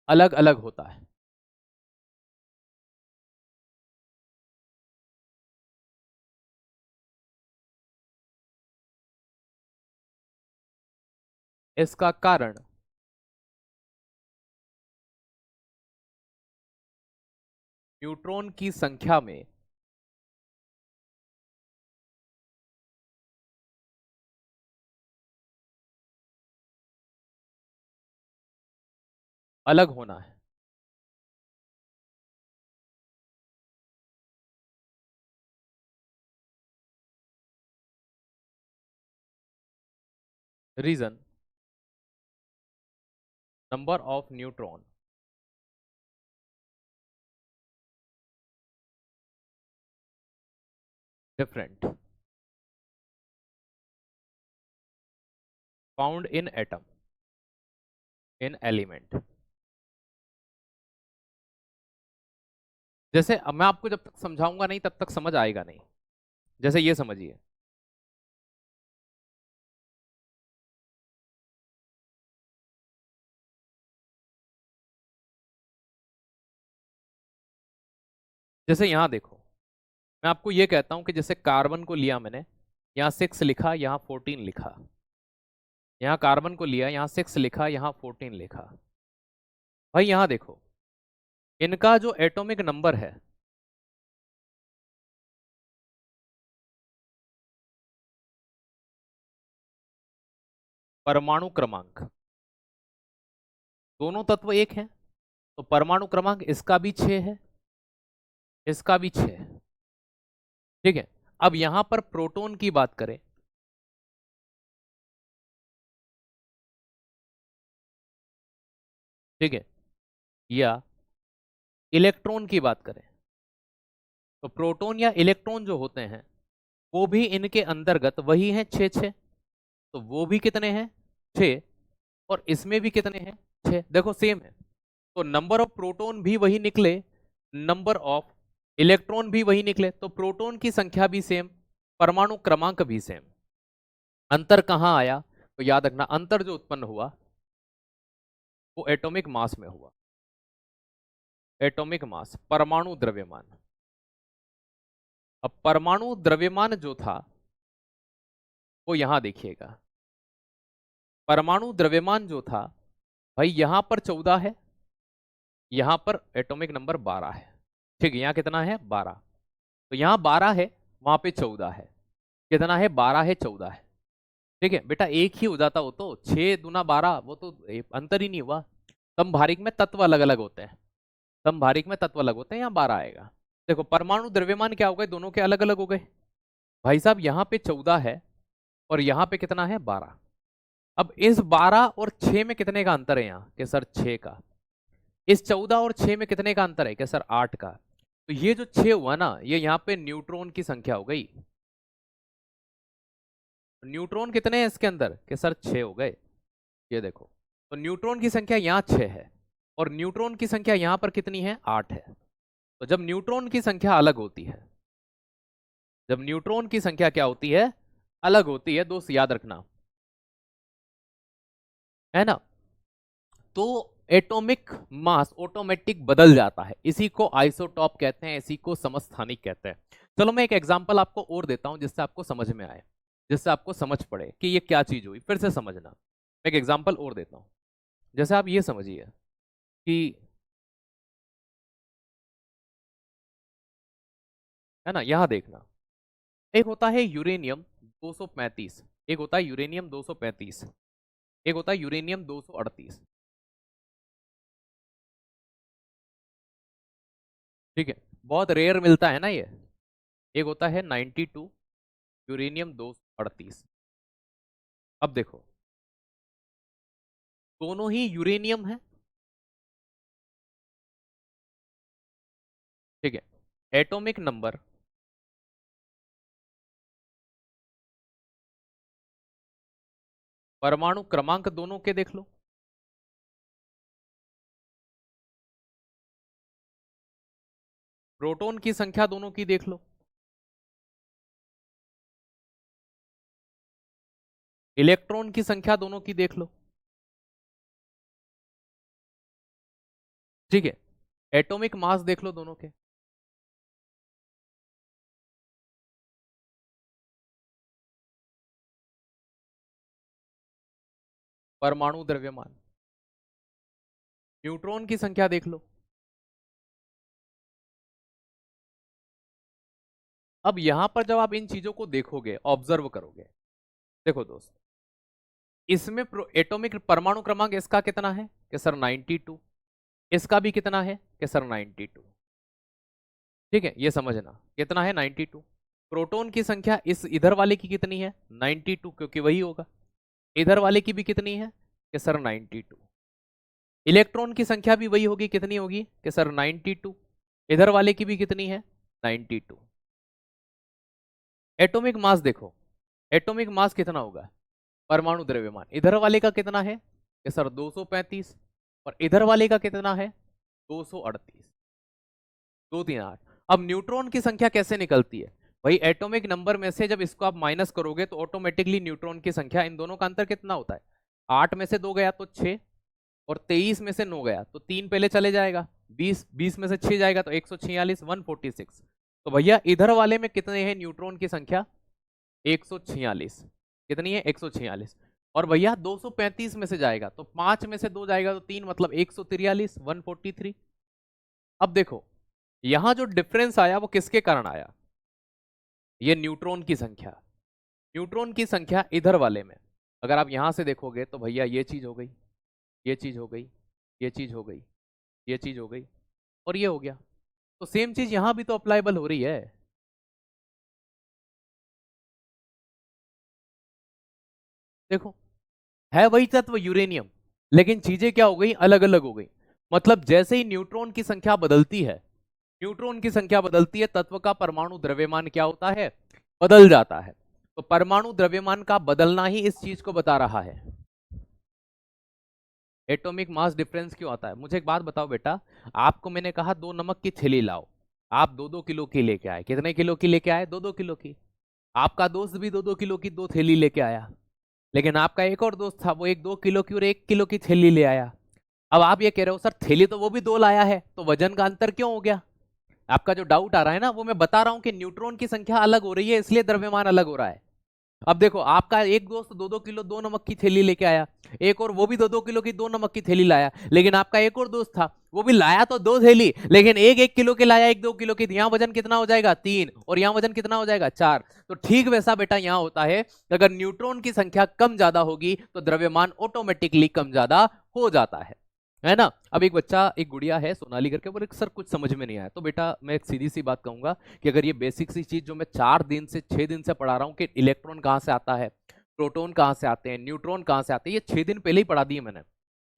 अलग अलग होता है। इसका कारण न्यूट्रॉन की संख्या में अलग होना है। Reason, number of neutron different found in atom in element. जैसे अब मैं आपको जब तक समझाऊंगा नहीं तब तक समझ आएगा नहीं। जैसे ये समझिए, जैसे यहां देखो, मैं आपको ये कहता हूं कि जैसे कार्बन को लिया मैंने, यहां 6 लिखा, यहां 14 लिखा। यहां कार्बन को लिया, यहां 6 लिखा, यहां 14 लिखा। भाई यहां देखो, इनका जो एटॉमिक नंबर है, परमाणु क्रमांक, दोनों तत्व एक हैं, तो परमाणु क्रमांक इसका भी 6 है, इसका भी 6 है। ठीक है। अब यहां पर प्रोटॉन की बात करें, ठीक है, या इलेक्ट्रॉन की बात करें, तो प्रोटॉन या इलेक्ट्रॉन जो होते हैं वो भी इनके अंतर्गत वही हैं, 6 6। तो वो भी कितने हैं, 6। और इसमें भी कितने हैं, 6। देखो सेम है। तो नंबर ऑफ प्रोटॉन भी वही निकले, नंबर ऑफ इलेक्ट्रॉन भी वही निकले, तो प्रोटॉन की संख्या भी सेम, परमाणु क्रमांक भी सेम। अंतर कहां आया, तो याद रखना अंतर जो उत्पन्न हुआ वो एटॉमिक मास में हुआ। एटॉमिक मास, परमाणु द्रव्यमान। अब परमाणु द्रव्यमान जो था वो यहां देखिएगा, परमाणु द्रव्यमान जो था भाई यहां पर 14 है, यहां पर एटॉमिक नंबर 12 है। ठीक है, यहां कितना है, 12। तो यहां 12 है, वहां पे 14 है। कितना है, 12 है, 14 है। ठीक है बेटा, एक ही हो जाता हो तो 6 दूना 12, वो तो अंतर ही नहीं हुआ। समभारिक में तत्व अलग अलग होते हैं, समभारिक में तत्व अलग होते हैं, यहाँ 12 आएगा। देखो परमाणु द्रव्यमान क्या हो गए, दोनों के अलग अलग हो गए। भाई साहब यहाँ पे 14 है और यहाँ पे कितना है, 12। अब इस 12 और 6 में कितने का अंतर है यहाँ के सर, 6 का। इस 14 और 6 में कितने का अंतर है कि सर, 8 का। तो ये जो 6 हुआ ना, ये यहाँ पे न्यूट्रॉन की संख्या हो गई। न्यूट्रॉन कितने हैं इसके अंदर कि सर, 6 हो गए। ये देखो, तो न्यूट्रॉन की संख्या यहाँ 6 है और न्यूट्रॉन की संख्या यहाँ पर कितनी है, 8 है। तो जब न्यूट्रॉन की संख्या अलग होती है, जब न्यूट्रॉन की संख्या क्या होती है, अलग होती है, दोस्त याद रखना, है ना, तो एटॉमिक मास ऑटोमेटिक बदल जाता है। इसी को आइसोटॉप कहते हैं, इसी को समस्थानिक कहते हैं। चलो मैं एक एग्जांपल आपको और देता हूं जिससे आपको समझ में आए, जिससे आपको समझ पड़े कि ये क्या चीज हुई, फिर से समझना। मैं एक एग्जांपल और देता हूं। जैसे आप ये समझिए कि, है ना, यहां देखना, एक होता है यूरेनियम 235, एक होता है यूरेनियम 235, एक होता है यूरेनियम 238। ठीक है, बहुत रेयर मिलता है ना ये। एक होता है 92, यूरेनियम 238। अब देखो, दोनों ही यूरेनियम है। ठीक है, एटॉमिक नंबर, परमाणु क्रमांक दोनों के देख लो। प्रोटॉन की संख्या दोनों की देख लो। इलेक्ट्रॉन की संख्या दोनों की देख लो। ठीक है, एटॉमिक मास देख लो दोनों के। परमाणु द्रव्यमान, न्यूट्रॉन की संख्या देख लो। अब यहां पर जब आप इन चीजों को देखोगे, ऑब्जर्व करोगे, देखो दोस्त, इसमें एटॉमिक परमाणु क्रमांक इसका कितना है कि सर 92, इसका भी कितना है कि सर 92। ठीक है, ये समझना कितना है 92। प्रोटॉन की संख्या इस इधर वाले की कितनी है 92, क्योंकि वही होगा। इधर वाले की भी कितनी है कि सर 92। इलेक्ट्रॉन की संख्या भी वही होगी, कितनी होगी कि सर 92। इधर वाले की भी कितनी है 92। एटॉमिक मास देखो, एटॉमिक मास कितना होगा, परमाणु द्रव्यमान इधर वाले का कितना है कि सर 235, और इधर वाले का कितना है 238, 238। अब न्यूट्रॉन की संख्या कैसे निकलती है भाई, एटॉमिक नंबर में से जब इसको आप माइनस करोगे तो ऑटोमेटिकली न्यूट्रॉन की संख्या, इन दोनों का अंतर कितना होता है, 8 में से 2 गया तो 6, और 23 में से 9 गया तो 3 पहले चले जाएगा, 20 में से 6 जाएगा तो 146, 146। तो भैया इधर वाले में कितने हैं न्यूट्रॉन की संख्या 146, कितनी है 146। और भैया 235 में से जाएगा तो 5 में से 2 जाएगा तो 3, मतलब 143, 143। अब देखो यहां जो डिफरेंस आया वो किसके कारण आया, ये न्यूट्रॉन की संख्या। न्यूट्रॉन की संख्या इधर वाले में अगर आप यहां से देखोगे तो भैया ये चीज हो गई, ये चीज हो गई, ये चीज हो गई, ये चीज हो गई, और ये हो गया। तो सेम चीज यहां भी तो अप्लाइबल हो रही है। देखो, है वही तत्व यूरेनियम, लेकिन चीजें क्या हो गई, अलग अलग हो गई। मतलब जैसे ही न्यूट्रॉन की संख्या बदलती है, न्यूट्रॉन की संख्या बदलती है, तत्व का परमाणु द्रव्यमान क्या होता है, बदल जाता है। तो परमाणु द्रव्यमान का बदलना ही इस चीज को बता रहा है। एटॉमिक मास डिफरेंस क्यों आता है, मुझे एक बात बताओ बेटा, आपको मैंने कहा 2 नमक की थैली लाओ, आप 2-2 किलो की लेके आए, कितने किलो की लेके आए, 2-2 किलो की। आपका दोस्त भी 2-2 किलो की 2 थैली लेके आया, लेकिन आपका एक और दोस्त था, वो 1-2 किलो की और 1 किलो की थैली ले आया। अब आप ये कह रहे हो सर थैली तो वो भी 2 लाया है, तो वजन का अंतर क्यों हो गया। आपका जो डाउट आ रहा है ना, वो मैं बता रहा हूं कि न्यूट्रॉन की संख्या अलग हो रही है, इसलिए द्रव्यमान अलग हो रहा है। अब देखो, आपका एक दोस्त 2-2 किलो 2 नमक की थैली लेके आया, एक और वो भी 2-2 किलो की 2 नमक की थैली लाया, लेकिन आपका एक और दोस्त था, वो भी लाया तो 2 थैली, लेकिन 1-1 किलो के लाया, 1-2 किलो की। यहाँ वजन कितना हो जाएगा 3, और यहाँ वजन कितना हो जाएगा 4। तो ठीक वैसा बेटा यहाँ होता है, अगर न्यूट्रॉन की संख्या कम ज्यादा होगी तो द्रव्यमान ऑटोमेटिकली कम ज्यादा हो जाता है ना। अब एक बच्चा, एक गुड़िया है सोनाली करके, बोले सर कुछ समझ में नहीं आया। तो बेटा मैं एक सीधी सी बात कहूंगा कि अगर ये बेसिक सी चीज जो मैं 4 दिन से 6 दिन से पढ़ा रहा हूँ कि इलेक्ट्रॉन कहाँ से आता है, प्रोटॉन कहाँ से आते हैं, न्यूट्रॉन कहाँ से आते हैं, ये 6 दिन पहले ही पढ़ा दिए मैंने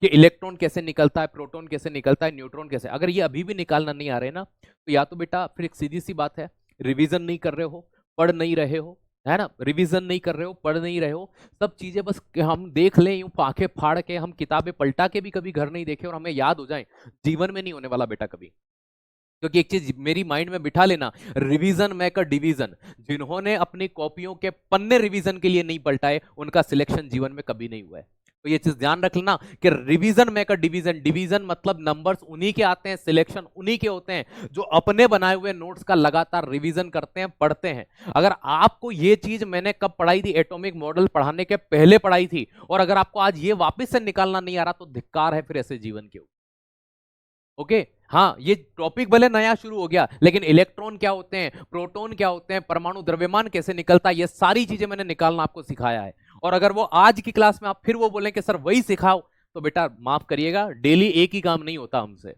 कि इलेक्ट्रॉन कैसे निकलता है, प्रोटॉन कैसे निकलता है, न्यूट्रॉन कैसे। अगर ये अभी भी निकालना नहीं आ रहे ना, तो या तो बेटा फिर एक सीधी सी बात है, रिविजन नहीं कर रहे हो, पढ़ नहीं रहे हो, है ना, रिवीजन नहीं कर रहे हो, पढ़ नहीं रहे हो, सब चीजें बस हम देख लें यूं आंखें फाड़ के, हम किताबें पलटा के भी कभी घर नहीं देखे और हमें याद हो जाए, जीवन में नहीं होने वाला बेटा कभी। क्योंकि एक चीज मेरी माइंड में बिठा लेना, रिवीजन मेक अ डिवीजन। जिन्होंने अपनी कॉपियों के पन्ने रिवीजन के लिए नहीं पलटाए, उनका सिलेक्शन जीवन में कभी नहीं हुआ है। तो ये चीज ध्यान रख लेना कि revision make a division, division मतलब नंबर्स उन्हीं के आते हैं, सिलेक्शन उन्हीं के होते हैं जो अपने बनाए हुए नोट्स का लगातार रिवीजन करते हैं, पढ़ते हैं। अगर आपको ये चीज मैंने कब पढ़ाई थी, एटॉमिक मॉडल पढ़ाने के पहले पढ़ाई थी, और अगर आपको आज ये वापस से निकालना नहीं आ रहा, तो धिक्कार है फिर ऐसे जीवन के। ओके, हाँ, ये टॉपिक भले नया शुरू हो गया, लेकिन इलेक्ट्रॉन क्या होते हैं, प्रोटॉन क्या होते हैं, परमाणु द्रव्यमान कैसे निकलता है, ये सारी चीजें मैंने निकालना आपको सिखाया है। और अगर वो आज की क्लास में आप फिर वो बोलें कि सर वही सिखाओ, तो बेटा माफ करिएगा, डेली एक ही काम नहीं होता हमसे।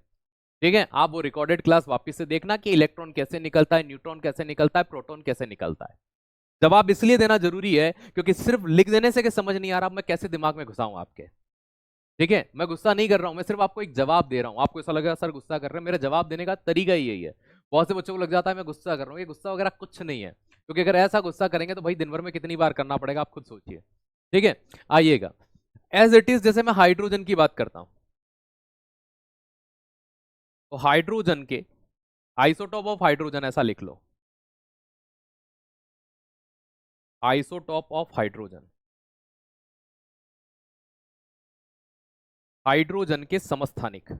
ठीक है, आप वो रिकॉर्डेड क्लास वापस से देखना कि इलेक्ट्रॉन कैसे निकलता है, न्यूट्रॉन कैसे निकलता है, प्रोटॉन कैसे निकलता है। जवाब इसलिए देना जरूरी है क्योंकि सिर्फ लिख देने से कि समझ नहीं आ रहा, मैं कैसे दिमाग में घुसाऊं आपके। ठीक है, मैं गुस्सा नहीं कर रहा हूं, मैं सिर्फ आपको एक जवाब दे रहा हूं। आपको ऐसा लगेगा सर गुस्सा कर रहे हैं, मेरा जवाब देने का तरीका ही यही है। बहुत से बच्चों को लग जाता है मैं गुस्सा कर रहा हूं, ये गुस्सा वगैरह कुछ नहीं है, क्योंकि अगर ऐसा गुस्सा करेंगे तो भाई दिन भर में कितनी बार करना पड़ेगा, आप खुद सोचिए। ठीक है, आइएगा एज इट इज, जैसे मैं हाइड्रोजन की बात करता हूं, तो हाइड्रोजन के आइसोटॉप ऑफ हाइड्रोजन ऐसा लिख लो, आइसोटॉप ऑफ हाइड्रोजन, हाइड्रोजन के समस्थानिक, है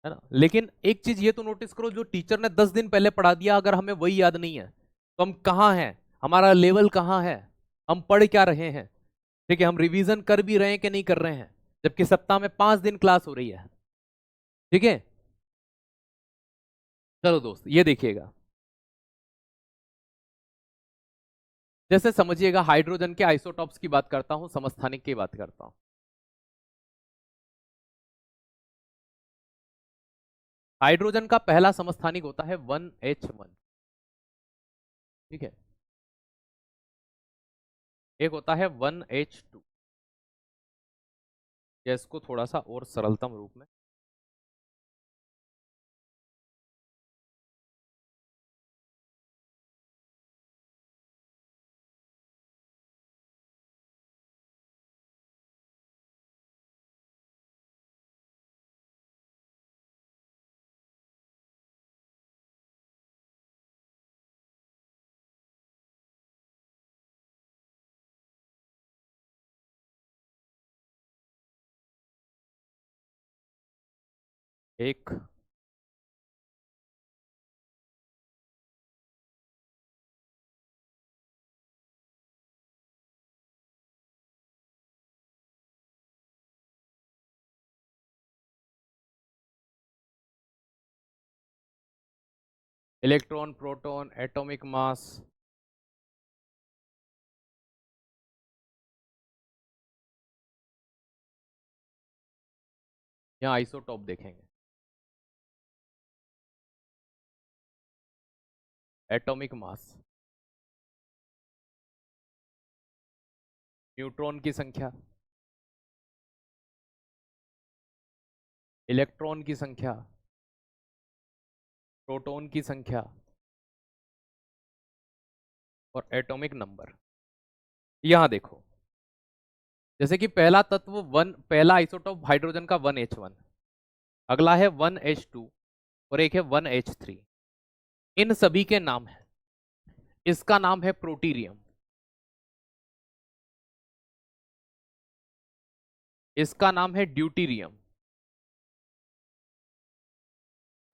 ना। लेकिन एक चीज ये तो नोटिस करो, जो टीचर ने 10 दिन पहले पढ़ा दिया अगर हमें वही याद नहीं है तो हम कहाँ हैं, हमारा लेवल कहाँ है, हम पढ़ क्या रहे हैं। ठीक है, हम रिवीजन कर भी रहे हैं कि नहीं कर रहे हैं, जबकि सप्ताह में 5 दिन क्लास हो रही है। ठीक है, चलो दोस्त ये देखिएगा, जैसे समझिएगा हाइड्रोजन के आइसोटॉप्स की बात करता हूं, समस्थानिक की बात करता हूं। हाइड्रोजन का पहला समस्थानिक होता है 1H1। ठीक है, एक होता है 1H2, या इसको थोड़ा सा और सरलतम रूप में एक इलेक्ट्रॉन, प्रोटॉन, एटॉमिक मास, यहाँ आइसोटॉप देखेंगे, एटॉमिक मास, न्यूट्रॉन की संख्या, इलेक्ट्रॉन की संख्या, प्रोटॉन की संख्या और एटॉमिक नंबर। यहां देखो, जैसे कि पहला तत्व पहला आइसोटॉप हाइड्रोजन का 1H1, अगला है 1H2 और एक है 1H3। इन सभी के नाम है, इसका नाम है प्रोटीरियम, इसका नाम है ड्यूटीरियम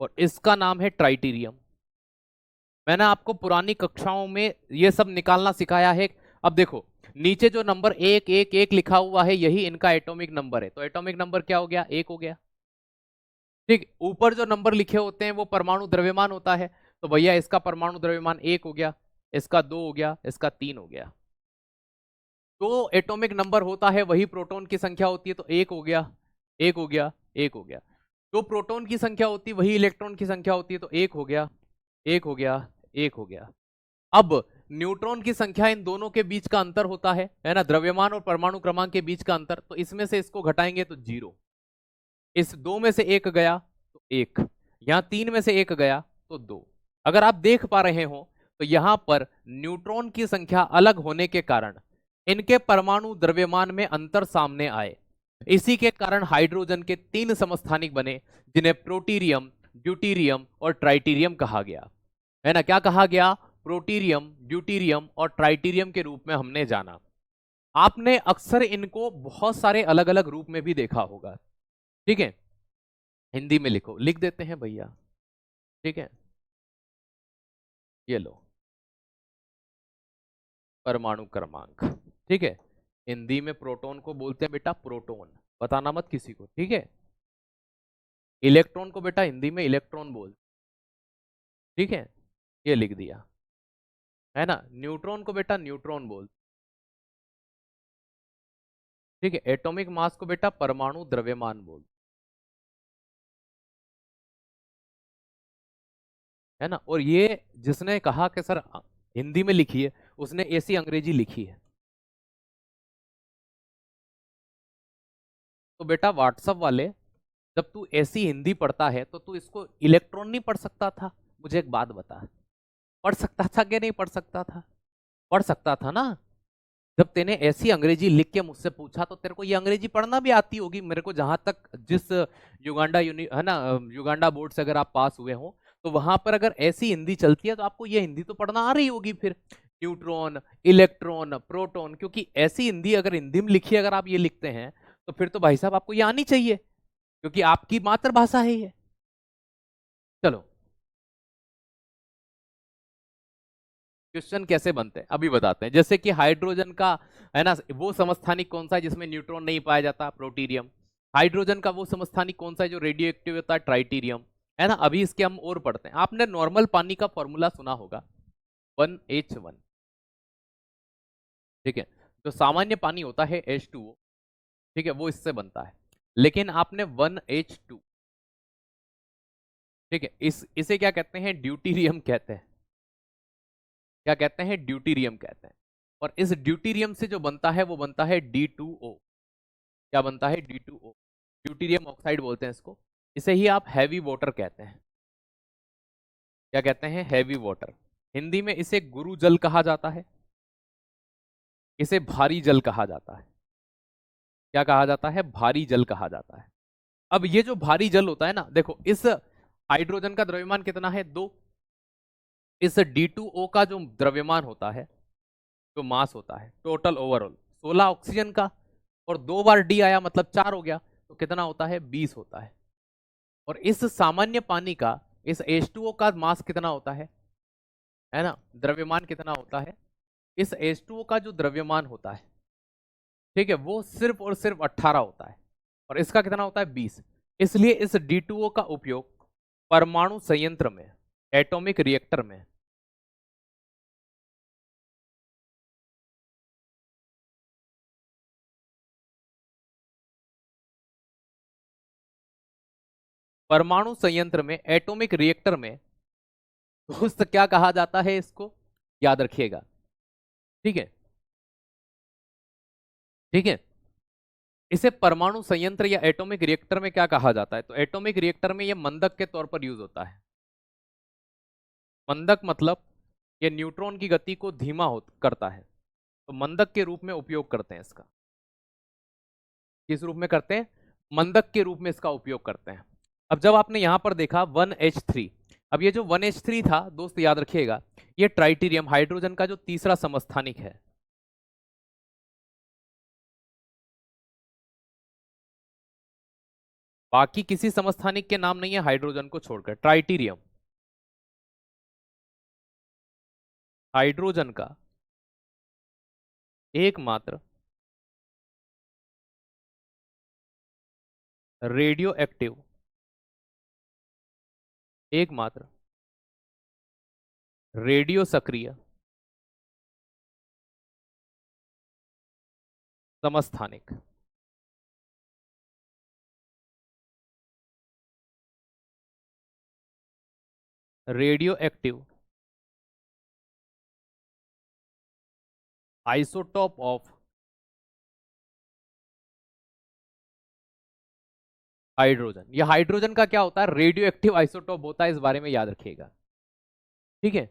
और इसका नाम है ट्राइटीरियम। मैंने आपको पुरानी कक्षाओं में ये सब निकालना सिखाया है। अब देखो, नीचे जो नंबर 111 लिखा हुआ है यही इनका एटॉमिक नंबर है, तो एटॉमिक नंबर क्या हो गया, 1 हो गया। ठीक, ऊपर जो नंबर लिखे होते हैं वो परमाणु द्रव्यमान होता है, तो भैया इसका परमाणु द्रव्यमान 1 हो गया, इसका 2 हो गया, इसका 3 हो गया। तो एटॉमिक नंबर होता है वही प्रोटॉन की संख्या होती है, तो 1 हो गया, 1 हो गया, 1 हो गया। तो प्रोटॉन की संख्या होती है वही इलेक्ट्रॉन की संख्या होती है, तो 1 हो गया, 1 हो गया, 1 हो गया। अब न्यूट्रॉन की संख्या इन दोनों के बीच का अंतर होता है ना, द्रव्यमान और परमाणु क्रमांक के बीच का अंतर, तो इसमें से इसको घटाएंगे तो 0, इस 2 में से 1 गया तो 1, यहां 3 में से 1 गया तो 2। अगर आप देख पा रहे हो तो यहां पर न्यूट्रॉन की संख्या अलग होने के कारण इनके परमाणु द्रव्यमान में अंतर सामने आए। इसी के कारण हाइड्रोजन के 3 समस्थानिक बने, जिन्हें प्रोटीरियम, ड्यूटीरियम और ट्राइटीरियम कहा गया, है ना। क्या कहा गया, प्रोटीरियम, ड्यूटीरियम और ट्राइटीरियम के रूप में हमने जाना। आपने अक्सर इनको बहुत सारे अलग अलग रूप में भी देखा होगा। ठीक है, हिंदी में लिखो, लिख देते हैं भैया। ठीक है, ये लो परमाणु क्रमांक। ठीक है, हिंदी में प्रोटॉन को बोलते हैं बेटा प्रोटॉन, बताना मत किसी को। ठीक है, इलेक्ट्रॉन को बेटा हिंदी में इलेक्ट्रॉन बोल। ठीक है, ये लिख दिया। है ना, न्यूट्रॉन को बेटा न्यूट्रॉन बोल, ठीक है, एटॉमिक मास को बेटा परमाणु द्रव्यमान बोल, है ना। और ये जिसने कहा कि सर हिंदी में लिखी है, उसने ऐसी अंग्रेजी लिखी है। तो बेटा व्हाट्सएप वाले, जब तू ऐसी हिंदी पढ़ता है तो तू इसको इलेक्ट्रॉन नहीं पढ़ सकता था? मुझे एक बात बता, पढ़ सकता था कि नहीं पढ़ सकता था? पढ़ सकता था ना। जब तेने ऐसी अंग्रेजी लिख के मुझसे पूछा तो तेरे को ये अंग्रेजी पढ़ना भी आती होगी। मेरे को जहां तक जिस युगांडा यूनि है ना, युगांडा बोर्ड से अगर आप पास हुए हो तो वहां पर अगर ऐसी हिंदी चलती है तो आपको ये हिंदी तो पढ़ना आ रही होगी। फिर न्यूट्रॉन, इलेक्ट्रॉन, प्रोटॉन, क्योंकि ऐसी हिंदी अगर हिंदी में लिखी अगर आप ये लिखते हैं तो फिर तो भाई साहब आपको ये आनी चाहिए, क्योंकि आपकी मातृभाषा है ये। चलो, क्वेश्चन कैसे बनते हैं अभी बताते हैं। जैसे कि हाइड्रोजन का, है ना, वो समस्थानिक कौन सा है जिसमें न्यूट्रॉन नहीं पाया जाता? प्रोटीरियम। हाइड्रोजन का वो समस्थानिक कौन सा है जो रेडियो एक्टिव होता है? ट्राइटीरियम। है ना। अभी इसके हम और पढ़ते हैं। आपने नॉर्मल पानी का फॉर्मूला सुना होगा, 1H1, ठीक है। जो सामान्य पानी होता है H2O, ठीक है, वो इससे बनता है। लेकिन आपने 1H2, ठीक है, इसे क्या कहते हैं? ड्यूटीरियम कहते हैं। क्या कहते हैं? ड्यूटीरियम कहते हैं। और इस ड्यूटीरियम से जो बनता है वो बनता है D2O। क्या बनता है? D2O, ड्यूटीरियम ऑक्साइड बोलते हैं इसको। इसे ही आप हैवी वाटर कहते हैं। क्या कहते हैं? Heavy water. हिंदी में इसे गुरु जल कहा जाता है, इसे भारी जल कहा जाता है। क्या कहा जाता है? भारी जल कहा जाता है। अब ये जो भारी जल होता है ना, देखो इस हाइड्रोजन का द्रव्यमान कितना है? 2। इस D2O का जो द्रव्यमान होता है, जो मास होता है टोटल ओवरऑल 16 ऑक्सीजन का, और 2 बार डी आया मतलब 4 हो गया, तो कितना होता है? 20 होता है। और इस सामान्य पानी का, इस H2O का मास कितना होता है ना, द्रव्यमान कितना होता है? इस H2O का जो द्रव्यमान होता है, ठीक है, वो सिर्फ और सिर्फ 18 होता है, और इसका कितना होता है? 20। इसलिए इस D2O का उपयोग परमाणु संयंत्र में, एटॉमिक रिएक्टर में, परमाणु संयंत्र में, एटॉमिक रिएक्टर में, दोस्त क्या कहा जाता है इसको? याद रखिएगा, ठीक है, ठीक है। इसे परमाणु संयंत्र या एटॉमिक रिएक्टर में क्या कहा जाता है? तो एटॉमिक रिएक्टर में ये मंदक के तौर पर यूज होता है। मंदक मतलब ये न्यूट्रॉन की गति को धीमा करता है, तो मंदक के रूप में उपयोग करते हैं इसका। किस रूप में करते हैं? मंदक के रूप में इसका उपयोग करते हैं। अब जब आपने यहां पर देखा 1H3, अब ये जो 1H3 था दोस्त याद रखिएगा, ये ट्राइटीरियम हाइड्रोजन का जो तीसरा समस्थानिक है। बाकी किसी समस्थानिक के नाम नहीं है हाइड्रोजन को छोड़कर। ट्राइटीरियम हाइड्रोजन का एकमात्र रेडियो एक्टिव, एकमात्र रेडियो सक्रिय समस्थानिक। Radio active isotope of hydrogen. यह हाइड्रोजन का क्या होता है? रेडियो एक्टिव आइसोटॉप होता है, इस बारे में याद रखिएगा, ठीक है।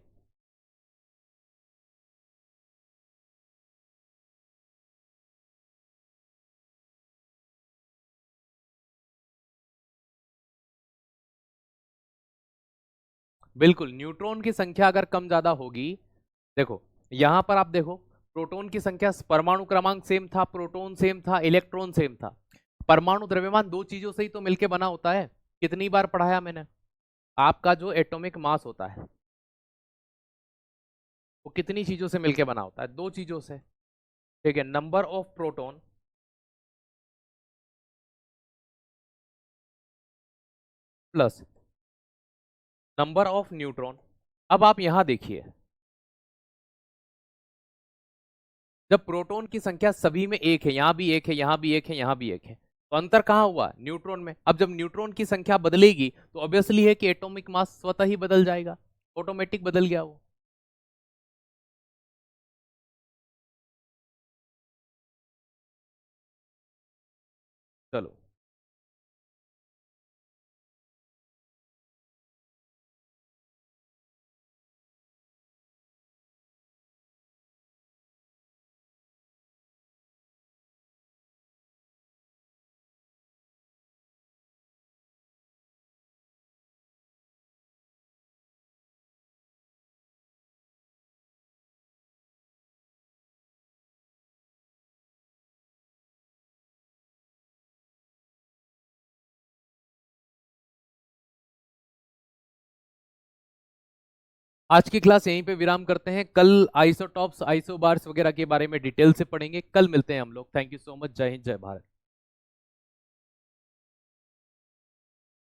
बिल्कुल, न्यूट्रॉन की संख्या अगर कम ज्यादा होगी, देखो यहां पर आप देखो, प्रोटॉन की संख्या, परमाणु क्रमांक सेम था, प्रोटॉन सेम था, इलेक्ट्रॉन सेम था। परमाणु द्रव्यमान दो चीजों से ही तो मिलकर बना होता है। कितनी बार पढ़ाया मैंने? आपका जो एटॉमिक मास होता है वो कितनी चीजों से मिलकर बना होता है? दो चीजों से, ठीक है। Number of proton plus number of neutron. अब आप यहां देखिए, जब प्रोटॉन की संख्या सभी में एक है, यहां भी एक है, यहां भी एक है, यहां भी एक है, तो अंतर कहां हुआ? न्यूट्रॉन में। अब जब न्यूट्रॉन की संख्या बदलेगी तो ऑब्वियसली है कि एटॉमिक मास स्वतः ही बदल जाएगा, ऑटोमेटिक बदल गया वो। चलो, आज की क्लास यहीं पे विराम करते हैं। कल आइसोटॉप्स, आइसोबार्स वगैरह के बारे में डिटेल से पढ़ेंगे। कल मिलते हैं हम लोग। Thank you so much. जय हिंद, जय भारत।